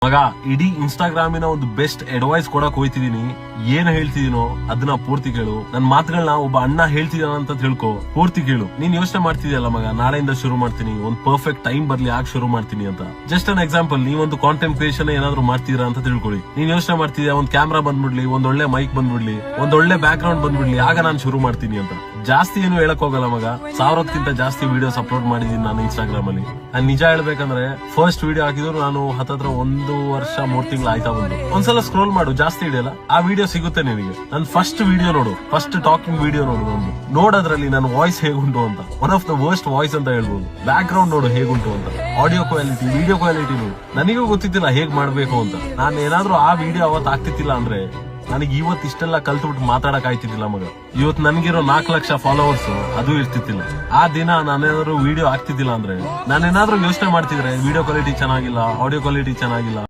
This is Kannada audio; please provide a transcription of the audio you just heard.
ಮಗ ಇಡೀ ಇನ್ಸ್ಟಾಗ್ರಾಮಿನ ಒಂದು ಬೆಸ್ಟ್ ಅಡ್ವೈಸ್ ಕೊಡಕ್ ಹೋಯ್ತಿದೀನಿ. ಏನ್ ಹೇಳ್ತಿದೀನೋ ಅದನ್ನ ಪೂರ್ತಿ ಕೇಳು. ನನ್ ಮಾತುಗಳನ್ನ ಒಬ್ಬ ಅಣ್ಣ ಹೇಳ್ತಿದಾನ ಅಂತ ತಿಳ್ಕೊ, ಪೂರ್ತಿ ಕೇಳು. ನೀನ್ ಯೋಚನೆ ಮಾಡ್ತಿದ್ಯಲ್ಲ ಮಗ, ನಾಳೆಯಿಂದ ಶುರು ಮಾಡ್ತೀನಿ, ಒಂದ್ ಪರ್ಫೆಕ್ಟ್ ಟೈಮ್ ಬರ್ಲಿ ಆಗ ಶುರು ಮಾಡ್ತೀನಿ ಅಂತ. ಜಸ್ಟ್ ಅನ್ ಎಕ್ಸಾಂಪಲ್, ನೀವೊಂದು ಕಾಂಟೆಂಟ್ ಕ್ರಿಯೇಷನ್ ಏನಾದ್ರು ಮಾಡ್ತೀರಾ ಅಂತ ತಿಳ್ಕೊಳ್ಳಿ. ನೀನ್ ಯೋಚನೆ ಮಾಡ್ತಿದ್ಯಾ ಒಂದ್ ಕ್ಯಾಮ್ರಾ ಬಂದ್ಬಿಡ್ಲಿ, ಒಂದ್ ಒಳ್ಳೆ ಮೈಕ್ ಬಂದ್ಬಿಡ್ಲಿ, ಒಂದ್ ಒಳ್ಳೆ ಬ್ಯಾಕ್ ಗ್ರೌಂಡ್ ಬಂದ್ಬಿಡ್ಲಿ, ಆಗ ನಾನು ಶುರು ಮಾಡ್ತೀನಿ ಅಂತ. ಜಾಸ್ತಿ ಏನು ಹೇಳಕ್ ಹೋಗಲ್ಲ ಮಗ, 1000ಕ್ಕಿಂತ ಜಾಸ್ತಿ ವಿಡಿಯೋಸ್ ಅಪ್ಲೋಡ್ ಮಾಡಿದೀನಿ ನಾನು ಇನ್ಸ್ಟಾಗ್ರಾಮ್ ಅಲ್ಲಿ. ನಾನು ನಿಜ ಹೇಳ್ಬೇಕಂದ್ರೆ ಫಸ್ಟ್ ವಿಡಿಯೋ ಹಾಕಿದ್ರು ನಾನು ಹತ್ತತ್ರ 1 ವರ್ಷ 3 ತಿಂಗಳು ಆಯ್ತಾ ಬಂದು. ಒಂದ್ಸಲ ಸ್ಕ್ರೋಲ್ ಮಾಡು, ಜಾಸ್ತಿ ಹಿಡಿಯಲ್ಲ, ಆ ವಿಡಿಯೋ ಸಿಗುತ್ತೆ ನಿನಗೆ. ನನ್ ಫಸ್ಟ್ ವಿಡಿಯೋ ನೋಡು, ಫಸ್ಟ್ ಟಾಕಿಂಗ್ ವಿಡಿಯೋ ನೋಡು, ನೋಡೋದ್ರಲ್ಲಿ ನನ್ನ ವಾಯ್ಸ್ ಹೇಗುಂಟು ಅಂತ. One of the worst voice ಅಂತ ಹೇಳ್ಬೋದು. ಬ್ಯಾಕ್ ಗ್ರೌಂಡ್ ನೋಡು ಹೇಗುಂಟು ಅಂತ, ಆಡಿಯೋ ಕ್ವಾಲಿಟಿ, ವಿಡಿಯೋ ಕ್ವಾಲಿಟಿ ನೋಡು. ನನಗೂ ಗೊತ್ತಿದ್ದಿಲ್ಲ ಹೇಗ್ ಮಾಡ್ಬೇಕು ಅಂತ. ನಾನು ಏನಾದ್ರೂ ಆ ವಿಡಿಯೋ ಅವತ್ತು ಆಗ್ತಿತ್ತಿಲ್ಲ ಅಂದ್ರೆ ನನಗೆ ಇವತ್ತು ಇಷ್ಟೆಲ್ಲ ಕಲ್ತ್ಬಿಟ್ಟು ಮಾತಾಡಕ್ ಆಯ್ತಿದ್ದಿಲ್ಲ ಮಗ. ಇವತ್ತು ನನಗಿರೋ 4 ಲಕ್ಷ ಫಾಲೋವರ್ಸ್ ಅದು ಇರ್ತಿತ್ತಿಲ್ಲ. ಆ ದಿನ ನಾನೇನಾದ್ರು ವಿಡಿಯೋ ಆಗ್ತಿದ್ದಿಲ್ಲ ಅಂದ್ರೆ, ನಾನೇನಾದ್ರೂ ಯೋಚನೆ ಮಾಡ್ತಿದ್ರೆ ವಿಡಿಯೋ ಕ್ವಾಲಿಟಿ ಚೆನ್ನಾಗಿಲ್ಲ, ಆಡಿಯೋ ಕ್ವಾಲಿಟಿ ಚೆನ್ನಾಗಿಲ್ಲ,